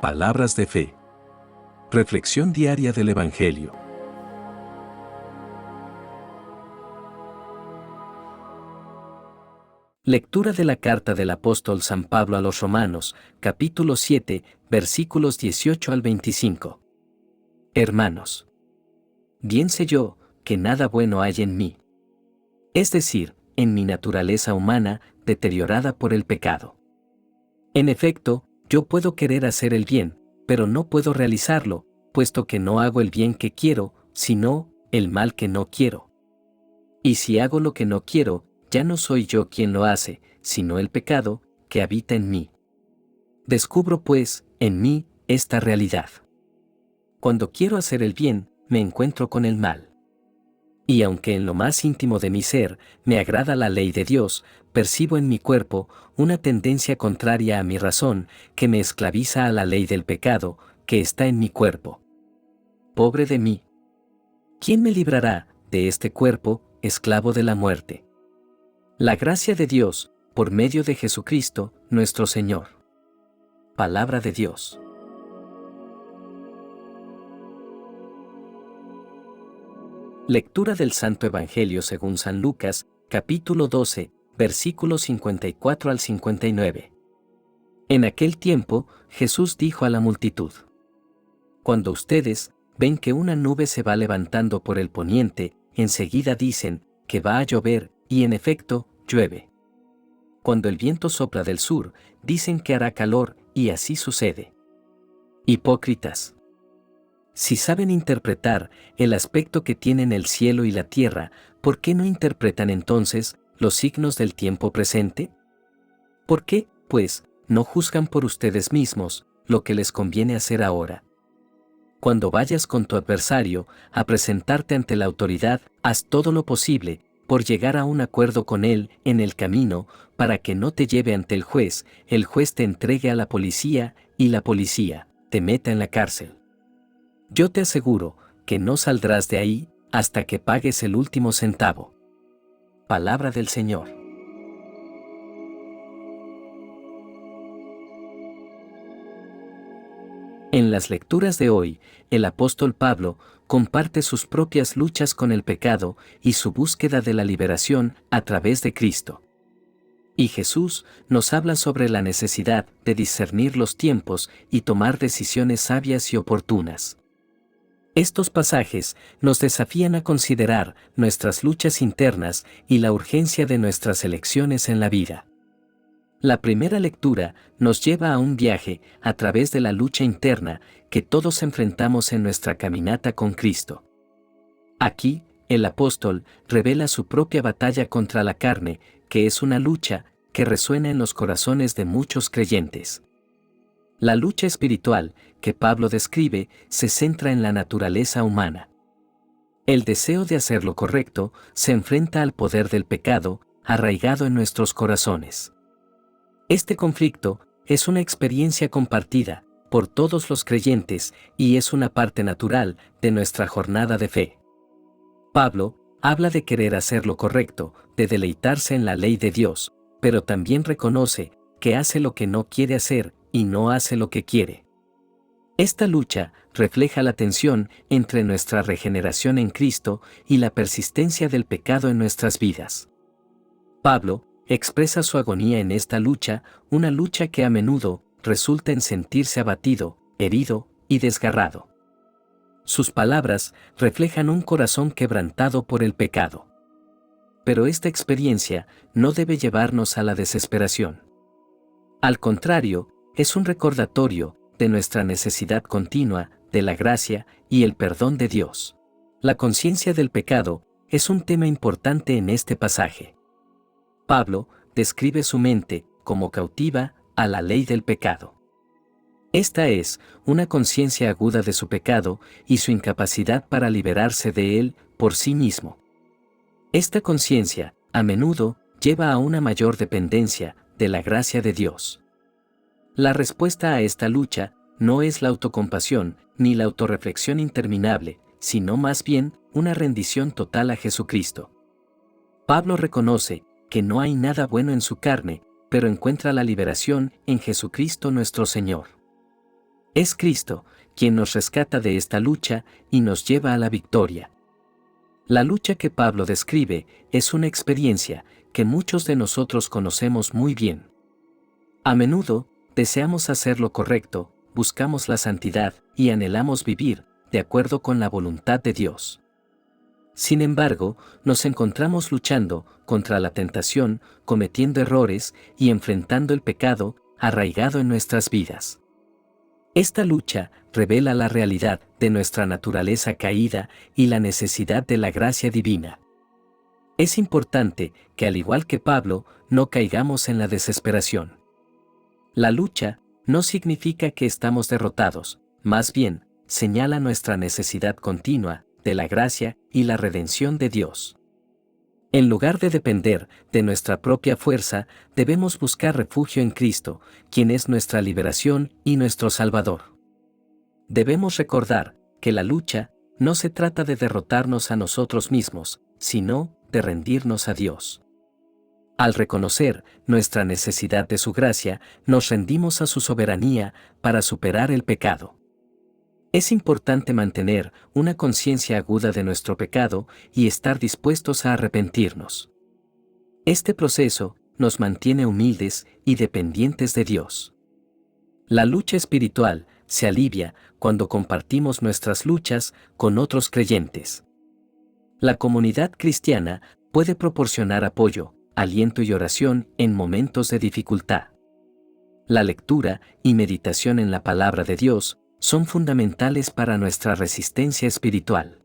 Palabras de fe. Reflexión diaria del Evangelio. Lectura de la carta del apóstol San Pablo a los Romanos, capítulo 7, versículos 18 al 25. Hermanos, bien sé yo que nada bueno hay en mí, es decir, en mi naturaleza humana deteriorada por el pecado. En efecto, yo puedo querer hacer el bien, pero no puedo realizarlo, puesto que no hago el bien que quiero, sino el mal que no quiero. Y si hago lo que no quiero, ya no soy yo quien lo hace, sino el pecado que habita en mí. Descubro, pues, en mí esta realidad. Cuando quiero hacer el bien, me encuentro con el mal. Y aunque en lo más íntimo de mi ser me agrada la ley de Dios, percibo en mi cuerpo una tendencia contraria a mi razón que me esclaviza a la ley del pecado que está en mi cuerpo. Pobre de mí. ¿Quién me librará de este cuerpo, esclavo de la muerte? La gracia de Dios, por medio de Jesucristo, nuestro Señor. Palabra de Dios. Lectura del Santo Evangelio según San Lucas, capítulo 12, versículos 54 al 59. En aquel tiempo, Jesús dijo a la multitud: Cuando ustedes ven que una nube se va levantando por el poniente, enseguida dicen que va a llover, y en efecto, llueve. Cuando el viento sopla del sur, dicen que hará calor, y así sucede. Hipócritas. Si saben interpretar el aspecto que tienen el cielo y la tierra, ¿por qué no interpretan entonces los signos del tiempo presente? ¿Por qué, pues, no juzgan por ustedes mismos lo que les conviene hacer ahora? Cuando vayas con tu adversario a presentarte ante la autoridad, haz todo lo posible por llegar a un acuerdo con él en el camino, para que no te lleve ante el juez te entregue a la policía y la policía te meta en la cárcel. Yo te aseguro que no saldrás de ahí hasta que pagues el último centavo. Palabra del Señor. En las lecturas de hoy, el apóstol Pablo comparte sus propias luchas con el pecado y su búsqueda de la liberación a través de Cristo. Y Jesús nos habla sobre la necesidad de discernir los tiempos y tomar decisiones sabias y oportunas. Estos pasajes nos desafían a considerar nuestras luchas internas y la urgencia de nuestras elecciones en la vida. La primera lectura nos lleva a un viaje a través de la lucha interna que todos enfrentamos en nuestra caminata con Cristo. Aquí, el apóstol revela su propia batalla contra la carne, que es una lucha que resuena en los corazones de muchos creyentes. La lucha espiritual que Pablo describe se centra en la naturaleza humana. El deseo de hacer lo correcto se enfrenta al poder del pecado, arraigado en nuestros corazones. Este conflicto es una experiencia compartida por todos los creyentes y es una parte natural de nuestra jornada de fe. Pablo habla de querer hacer lo correcto, de deleitarse en la ley de Dios, pero también reconoce que hace lo que no quiere hacer y no hace lo que quiere. Esta lucha refleja la tensión entre nuestra regeneración en Cristo y la persistencia del pecado en nuestras vidas. Pablo expresa su agonía en esta lucha, una lucha que a menudo resulta en sentirse abatido, herido y desgarrado. Sus palabras reflejan un corazón quebrantado por el pecado. Pero esta experiencia no debe llevarnos a la desesperación. Al contrario, es un recordatorio de nuestra necesidad continua de la gracia y el perdón de Dios. La conciencia del pecado es un tema importante en este pasaje. Pablo describe su mente como cautiva a la ley del pecado. Esta es una conciencia aguda de su pecado y su incapacidad para liberarse de él por sí mismo. Esta conciencia, a menudo, lleva a una mayor dependencia de la gracia de Dios. La respuesta a esta lucha no es la autocompasión ni la autorreflexión interminable, sino más bien una rendición total a Jesucristo. Pablo reconoce que no hay nada bueno en su carne, pero encuentra la liberación en Jesucristo nuestro Señor. Es Cristo quien nos rescata de esta lucha y nos lleva a la victoria. La lucha que Pablo describe es una experiencia que muchos de nosotros conocemos muy bien. A menudo, deseamos hacer lo correcto, buscamos la santidad y anhelamos vivir de acuerdo con la voluntad de Dios. Sin embargo, nos encontramos luchando contra la tentación, cometiendo errores y enfrentando el pecado arraigado en nuestras vidas. Esta lucha revela la realidad de nuestra naturaleza caída y la necesidad de la gracia divina. Es importante que, al igual que Pablo, no caigamos en la desesperación. La lucha no significa que estamos derrotados, más bien, señala nuestra necesidad continua de la gracia y la redención de Dios. En lugar de depender de nuestra propia fuerza, debemos buscar refugio en Cristo, quien es nuestra liberación y nuestro Salvador. Debemos recordar que la lucha no se trata de derrotarnos a nosotros mismos, sino de rendirnos a Dios. Al reconocer nuestra necesidad de su gracia, nos rendimos a su soberanía para superar el pecado. Es importante mantener una conciencia aguda de nuestro pecado y estar dispuestos a arrepentirnos. Este proceso nos mantiene humildes y dependientes de Dios. La lucha espiritual se alivia cuando compartimos nuestras luchas con otros creyentes. La comunidad cristiana puede proporcionar apoyo, aliento y oración en momentos de dificultad. La lectura y meditación en la palabra de Dios son fundamentales para nuestra resistencia espiritual.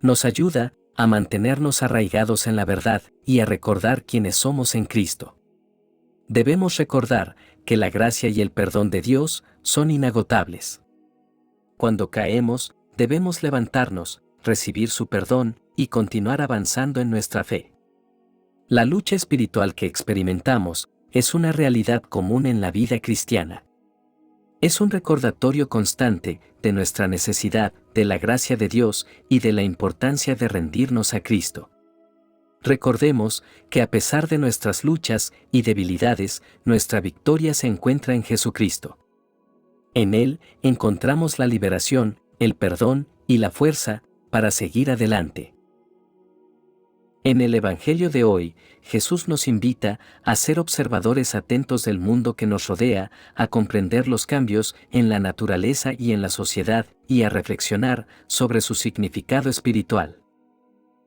Nos ayuda a mantenernos arraigados en la verdad y a recordar quiénes somos en Cristo. Debemos recordar que la gracia y el perdón de Dios son inagotables. Cuando caemos, debemos levantarnos, recibir su perdón y continuar avanzando en nuestra fe. La lucha espiritual que experimentamos es una realidad común en la vida cristiana. Es un recordatorio constante de nuestra necesidad de la gracia de Dios y de la importancia de rendirnos a Cristo. Recordemos que a pesar de nuestras luchas y debilidades, nuestra victoria se encuentra en Jesucristo. En Él encontramos la liberación, el perdón y la fuerza para seguir adelante. En el Evangelio de hoy, Jesús nos invita a ser observadores atentos del mundo que nos rodea, a comprender los cambios en la naturaleza y en la sociedad y a reflexionar sobre su significado espiritual.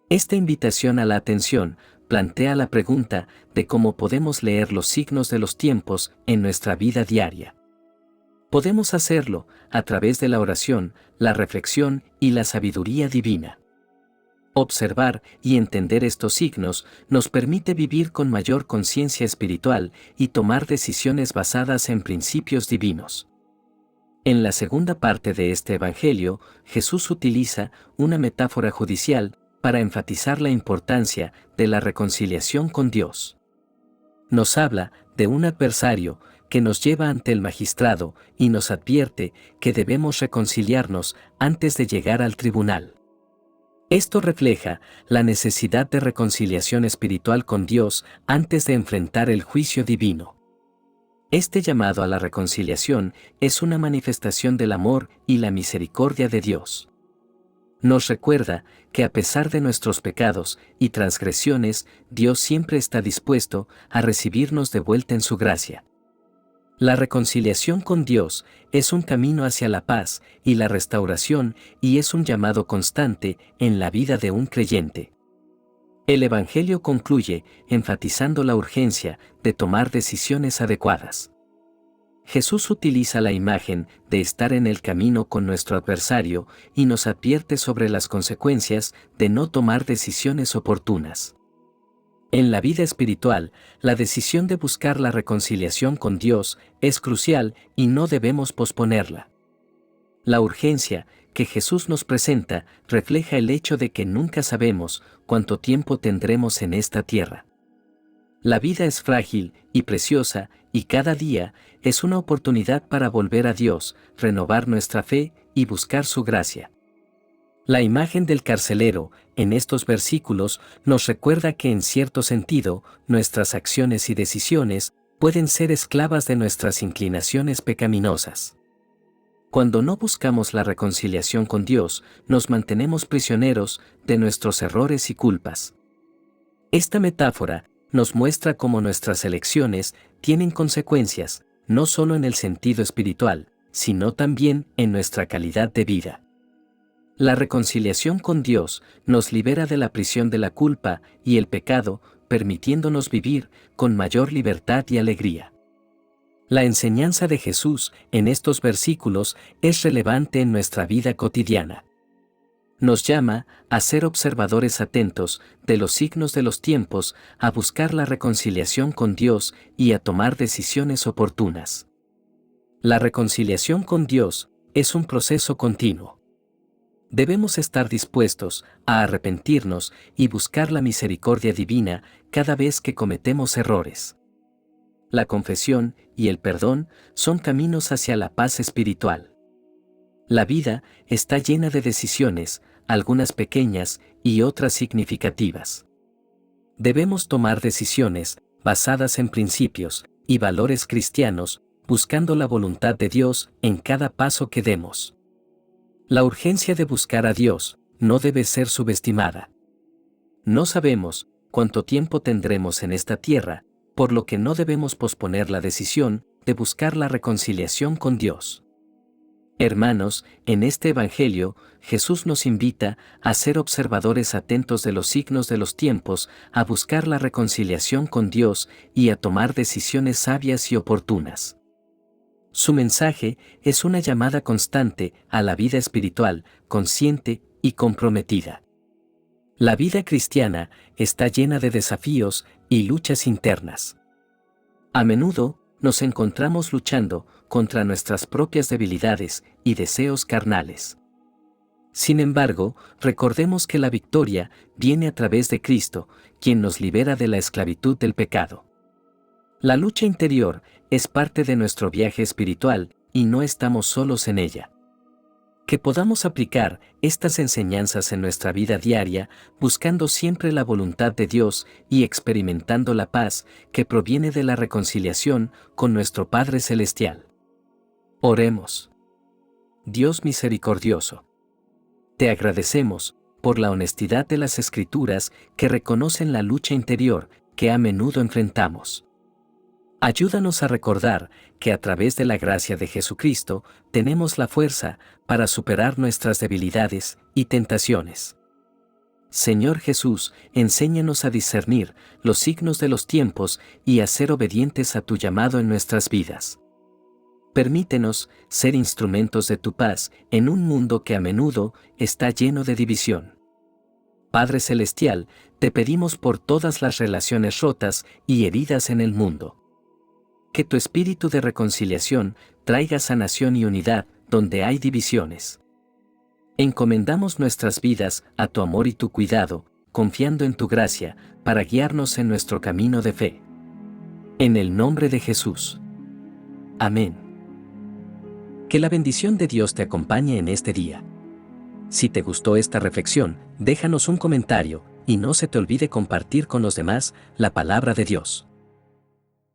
Esta invitación a la atención plantea la pregunta de cómo podemos leer los signos de los tiempos en nuestra vida diaria. Podemos hacerlo a través de la oración, la reflexión y la sabiduría divina. Observar y entender estos signos nos permite vivir con mayor conciencia espiritual y tomar decisiones basadas en principios divinos. En la segunda parte de este Evangelio, Jesús utiliza una metáfora judicial para enfatizar la importancia de la reconciliación con Dios. Nos habla de un adversario que nos lleva ante el magistrado y nos advierte que debemos reconciliarnos antes de llegar al tribunal. Esto refleja la necesidad de reconciliación espiritual con Dios antes de enfrentar el juicio divino. Este llamado a la reconciliación es una manifestación del amor y la misericordia de Dios. Nos recuerda que a pesar de nuestros pecados y transgresiones, Dios siempre está dispuesto a recibirnos de vuelta en su gracia. La reconciliación con Dios es un camino hacia la paz y la restauración y es un llamado constante en la vida de un creyente. El Evangelio concluye enfatizando la urgencia de tomar decisiones adecuadas. Jesús utiliza la imagen de estar en el camino con nuestro adversario y nos advierte sobre las consecuencias de no tomar decisiones oportunas. En la vida espiritual, la decisión de buscar la reconciliación con Dios es crucial y no debemos posponerla. La urgencia que Jesús nos presenta refleja el hecho de que nunca sabemos cuánto tiempo tendremos en esta tierra. La vida es frágil y preciosa y cada día es una oportunidad para volver a Dios, renovar nuestra fe y buscar su gracia. La imagen del carcelero en estos versículos nos recuerda que en cierto sentido, nuestras acciones y decisiones pueden ser esclavas de nuestras inclinaciones pecaminosas. Cuando no buscamos la reconciliación con Dios, nos mantenemos prisioneros de nuestros errores y culpas. Esta metáfora nos muestra cómo nuestras elecciones tienen consecuencias, no solo en el sentido espiritual, sino también en nuestra calidad de vida. La reconciliación con Dios nos libera de la prisión de la culpa y el pecado, permitiéndonos vivir con mayor libertad y alegría. La enseñanza de Jesús en estos versículos es relevante en nuestra vida cotidiana. Nos llama a ser observadores atentos de los signos de los tiempos, a buscar la reconciliación con Dios y a tomar decisiones oportunas. La reconciliación con Dios es un proceso continuo. Debemos estar dispuestos a arrepentirnos y buscar la misericordia divina cada vez que cometemos errores. La confesión y el perdón son caminos hacia la paz espiritual. La vida está llena de decisiones, algunas pequeñas y otras significativas. Debemos tomar decisiones basadas en principios y valores cristianos, buscando la voluntad de Dios en cada paso que demos. La urgencia de buscar a Dios no debe ser subestimada. No sabemos cuánto tiempo tendremos en esta tierra, por lo que no debemos posponer la decisión de buscar la reconciliación con Dios. Hermanos, en este Evangelio, Jesús nos invita a ser observadores atentos de los signos de los tiempos, a buscar la reconciliación con Dios y a tomar decisiones sabias y oportunas. Su mensaje es una llamada constante a la vida espiritual, consciente y comprometida. La vida cristiana está llena de desafíos y luchas internas. A menudo nos encontramos luchando contra nuestras propias debilidades y deseos carnales. Sin embargo, recordemos que la victoria viene a través de Cristo, quien nos libera de la esclavitud del pecado. La lucha interior es parte de nuestro viaje espiritual y no estamos solos en ella. Que podamos aplicar estas enseñanzas en nuestra vida diaria, buscando siempre la voluntad de Dios y experimentando la paz que proviene de la reconciliación con nuestro Padre Celestial. Oremos. Dios misericordioso, te agradecemos por la honestidad de las Escrituras que reconocen la lucha interior que a menudo enfrentamos. Ayúdanos a recordar que a través de la gracia de Jesucristo tenemos la fuerza para superar nuestras debilidades y tentaciones. Señor Jesús, enséñanos a discernir los signos de los tiempos y a ser obedientes a tu llamado en nuestras vidas. Permítenos ser instrumentos de tu paz en un mundo que a menudo está lleno de división. Padre Celestial, te pedimos por todas las relaciones rotas y heridas en el mundo. Que tu espíritu de reconciliación traiga sanación y unidad donde hay divisiones. Encomendamos nuestras vidas a tu amor y tu cuidado, confiando en tu gracia, para guiarnos en nuestro camino de fe. En el nombre de Jesús. Amén. Que la bendición de Dios te acompañe en este día. Si te gustó esta reflexión, déjanos un comentario, y no se te olvide compartir con los demás la palabra de Dios.